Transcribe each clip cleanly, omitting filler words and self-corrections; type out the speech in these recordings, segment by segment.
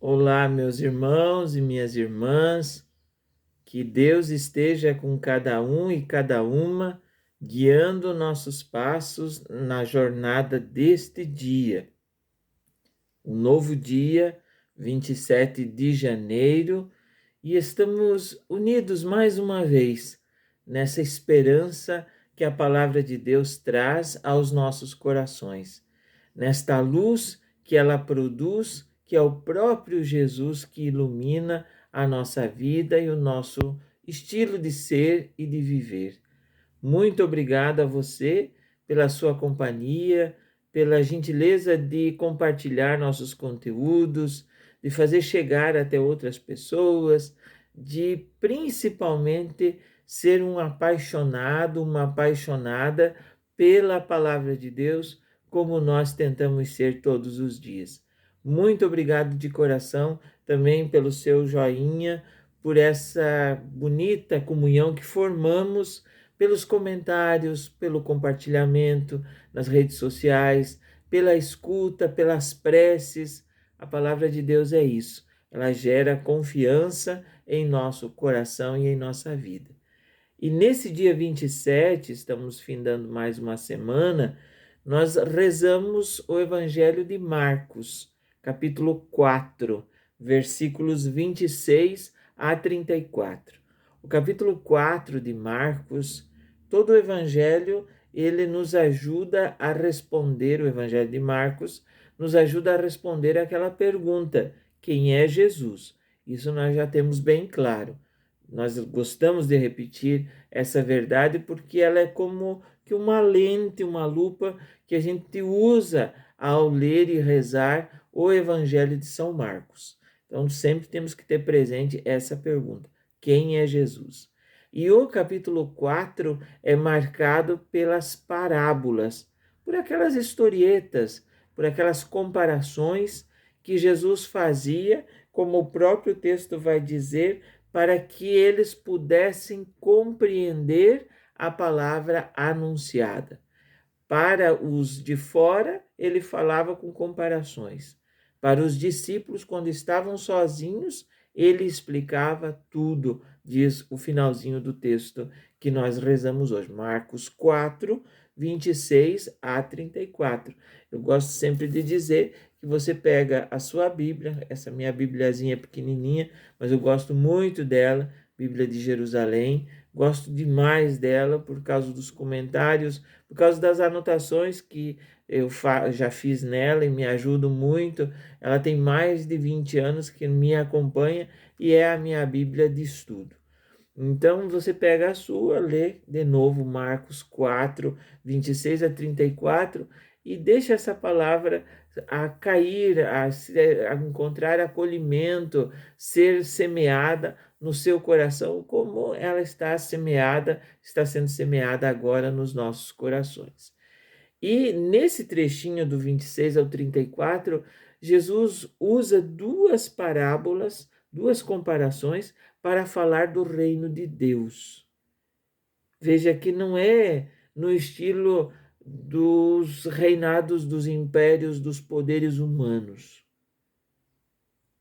Olá, meus irmãos e minhas irmãs, que Deus esteja com cada um e cada uma, guiando nossos passos na jornada deste dia. Um novo dia, 27 de janeiro, e estamos unidos mais uma vez nessa esperança que a palavra de Deus traz aos nossos corações, nesta luz que ela produz, que é o próprio Jesus que ilumina a nossa vida e o nosso estilo de ser e de viver. Muito obrigado a você pela sua companhia, pela gentileza de compartilhar nossos conteúdos, de fazer chegar até outras pessoas, de principalmente ser um apaixonado, uma apaixonada pela palavra de Deus, como nós tentamos ser todos os dias. Muito obrigado de coração também pelo seu joinha, por essa bonita comunhão que formamos pelos comentários, pelo compartilhamento nas redes sociais, pela escuta, pelas preces. A palavra de Deus é isso. Ela gera confiança em nosso coração e em nossa vida. E nesse dia 27, estamos findando mais uma semana, nós rezamos o Evangelho de Marcos, capítulo 4, versículos 26 a 34. O capítulo 4 de Marcos, todo o Evangelho, ele nos ajuda a responder, o Evangelho de Marcos, nos ajuda a responder aquela pergunta: quem é Jesus? Isso nós já temos bem claro. Nós gostamos de repetir essa verdade porque ela é como que uma lente, uma lupa que a gente usa ao ler e rezar o Evangelho de São Marcos. Então, sempre temos que ter presente essa pergunta: quem é Jesus? E o capítulo 4 é marcado pelas parábolas, por aquelas historietas, por aquelas comparações que Jesus fazia, como o próprio texto vai dizer, para que eles pudessem compreender a palavra anunciada. Para os de fora, ele falava com comparações. Para os discípulos, quando estavam sozinhos, ele explicava tudo, diz o finalzinho do texto que nós rezamos hoje, Marcos 4, 26 a 34. Eu gosto sempre de dizer que você pega a sua Bíblia, essa minha Bibliazinha pequenininha, mas eu gosto muito dela, Bíblia de Jerusalém, gosto demais dela por causa dos comentários, por causa das anotações que eu já fiz nela e me ajudam muito. Ela tem mais de 20 anos que me acompanha e é a minha Bíblia de estudo. Então, você pega a sua, lê de novo Marcos 4, 26 a 34 e deixa essa palavra a cair, a encontrar acolhimento, ser semeada no seu coração, como ela está semeada, está sendo semeada agora nos nossos corações. E nesse trechinho do 26 ao 34, Jesus usa duas parábolas, duas comparações para falar do reino de Deus. Veja que não é no estilo dos reinados dos impérios dos poderes humanos.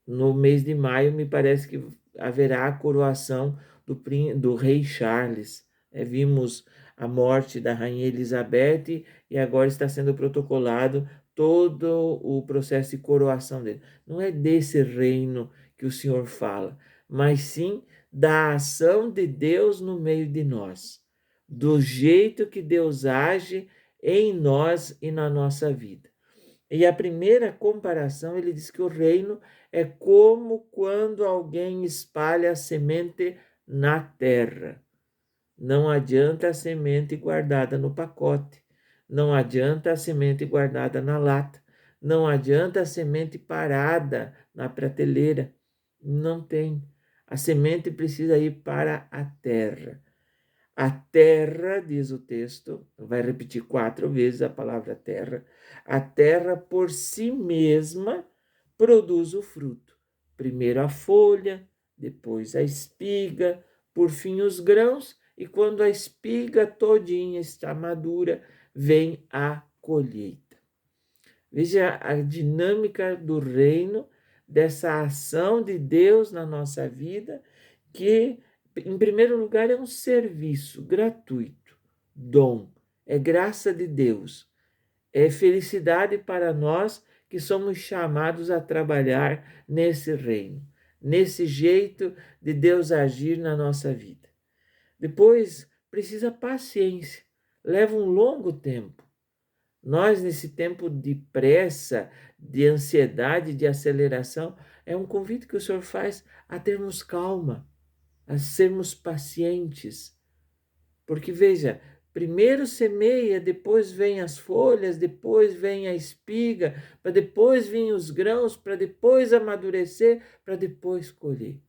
No mês de maio, me parece que haverá a coroação do rei Charles. Vimos a morte da rainha Elizabeth e agora está sendo protocolado todo o processo de coroação dele. Não é desse reino que o Senhor fala, mas sim da ação de Deus no meio de nós, do jeito que Deus age em nós e na nossa vida. E a primeira comparação, ele diz que o reino é como quando alguém espalha a semente na terra. Não adianta a semente guardada no pacote, não adianta a semente guardada na lata, não adianta a semente parada na prateleira. Não tem. A semente precisa ir para a terra. A terra, diz o texto, vai repetir 4 vezes a palavra terra, a terra por si mesma produz o fruto. Primeiro a folha, depois a espiga, por fim os grãos, e quando a espiga todinha está madura, vem a colheita. Veja a dinâmica do reino dessa ação de Deus na nossa vida, que, em primeiro lugar, é um serviço gratuito, dom, é graça de Deus, é felicidade para nós que somos chamados a trabalhar nesse reino, nesse jeito de Deus agir na nossa vida. Depois, precisa paciência, leva um longo tempo. Nós, nesse tempo de pressa, de ansiedade, de aceleração, é um convite que o Senhor faz a termos calma, a sermos pacientes. Porque, veja, primeiro semeia, depois vem as folhas, depois vem a espiga, para depois vir os grãos, para depois amadurecer, para depois colher.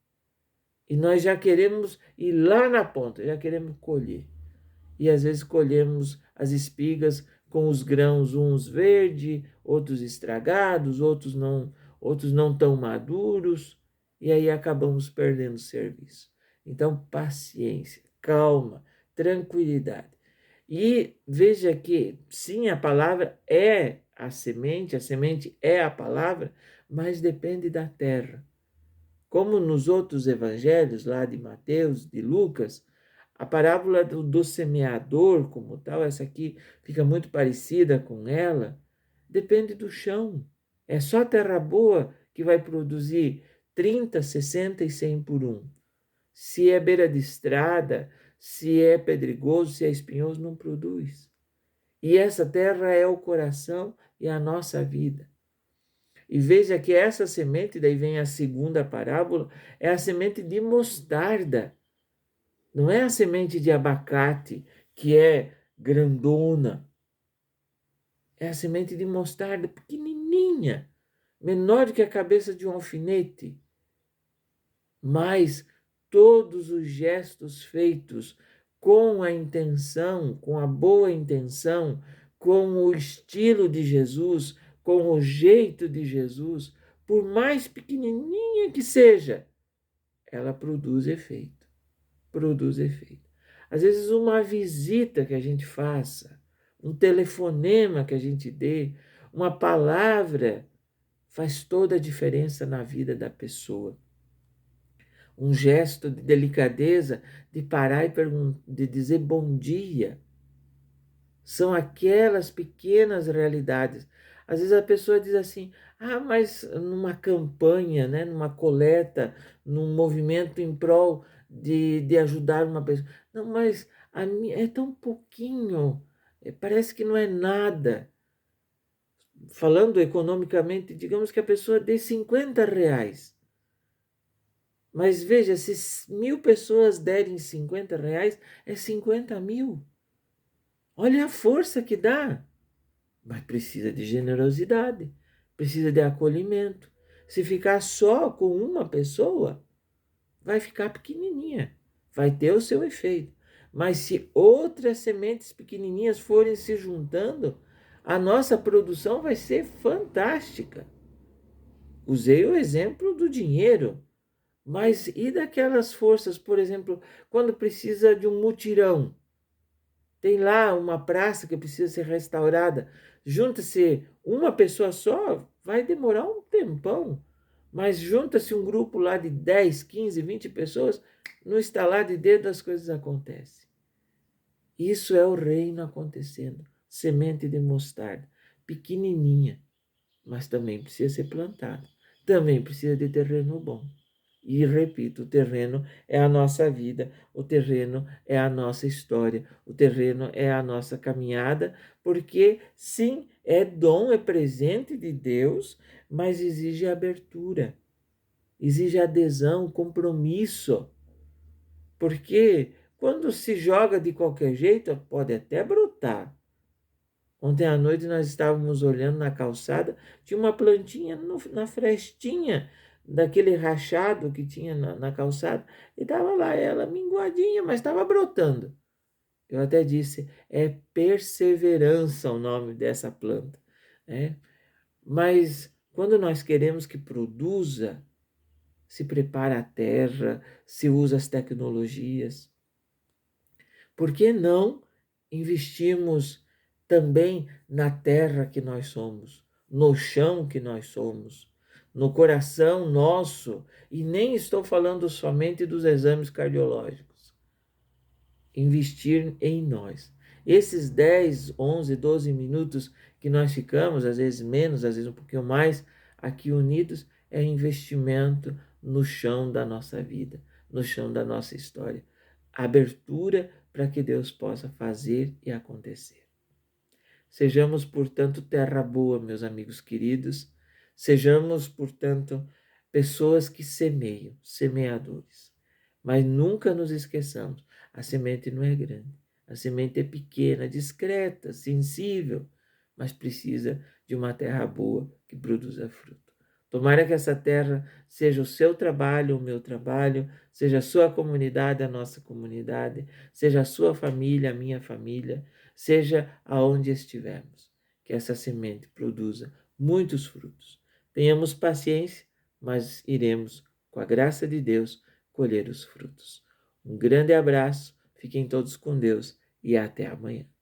E nós já queremos ir lá na ponta, já queremos colher. E às vezes colhemos as espigas com os grãos, uns verdes, outros estragados, outros não tão maduros, e aí acabamos perdendo o serviço. Então, paciência, calma, tranquilidade. E veja que, sim, a palavra é a semente é a palavra, mas depende da terra. Como nos outros evangelhos, lá de Mateus, de Lucas, a parábola do semeador, como tal, essa aqui fica muito parecida com ela, depende do chão. É só terra boa que vai produzir 30, 60 e 100 por um. Se é beira de estrada, se é pedregoso, se é espinhoso, não produz. E essa terra é o coração e a nossa vida. E veja que essa semente, daí vem a segunda parábola, é a semente de mostarda. Não é a semente de abacate, que é grandona. É a semente de mostarda pequenininha, menor do que a cabeça de um alfinete. Mas todos os gestos feitos com a intenção, com a boa intenção, com o estilo de Jesus, com o jeito de Jesus, por mais pequenininha que seja, ela produz efeito. Produz efeito. Às vezes uma visita que a gente faça, um telefonema que a gente dê, uma palavra faz toda a diferença na vida da pessoa. Um gesto de delicadeza, de parar e de dizer bom dia. São aquelas pequenas realidades. Às vezes a pessoa diz assim, mas numa campanha, né, numa coleta, num movimento em prol de ajudar uma pessoa. Não, mas é tão pouquinho, parece que não é nada. Falando economicamente, digamos que a pessoa dê R$ 50. Mas veja, se 1.000 pessoas derem R$ 50, é 50.000. Olha a força que dá. Mas precisa de generosidade, precisa de acolhimento. Se ficar só com uma pessoa, vai ficar pequenininha, vai ter o seu efeito. Mas se outras sementes pequenininhas forem se juntando, a nossa produção vai ser fantástica. Usei o exemplo do dinheiro, mas e daquelas forças, por exemplo, quando precisa de um mutirão? Tem lá uma praça que precisa ser restaurada. Junta-se uma pessoa só, vai demorar um tempão. Mas junta-se um grupo lá de 10, 15, 20 pessoas, no estalar de dedo as coisas acontecem. Isso é o reino acontecendo. Semente de mostarda, pequenininha, mas também precisa ser plantada. Também precisa de terreno bom. E repito, o terreno é a nossa vida, o terreno é a nossa história, o terreno é a nossa caminhada, porque sim, é dom, é presente de Deus, mas exige abertura, exige adesão, compromisso. Porque quando se joga de qualquer jeito, pode até brotar. Ontem à noite nós estávamos olhando na calçada, tinha uma plantinha na frestinha daquele rachado que tinha na calçada, e estava lá ela minguadinha, mas estava brotando. Eu até disse, é perseverança o nome dessa planta, né? Mas quando nós queremos que produza, se prepara a terra, se usa as tecnologias. Por que não investirmos também na terra que nós somos, no chão que nós somos, no coração nosso, e nem estou falando somente dos exames cardiológicos, investir em nós. Esses 10, 11, 12 minutos que nós ficamos, às vezes menos, às vezes um pouquinho mais, aqui unidos, é investimento no chão da nossa vida, no chão da nossa história. Abertura para que Deus possa fazer e acontecer. Sejamos, portanto, terra boa, meus amigos queridos. Sejamos, portanto, pessoas que semeiam, semeadores. Mas nunca nos esqueçamos, a semente não é grande. A semente é pequena, discreta, sensível, mas precisa de uma terra boa que produza fruto. Tomara que essa terra seja o seu trabalho, o meu trabalho, seja a sua comunidade, a nossa comunidade, seja a sua família, a minha família, seja aonde estivermos, que essa semente produza muitos frutos. Tenhamos paciência, mas iremos, com a graça de Deus, colher os frutos. Um grande abraço, fiquem todos com Deus e até amanhã.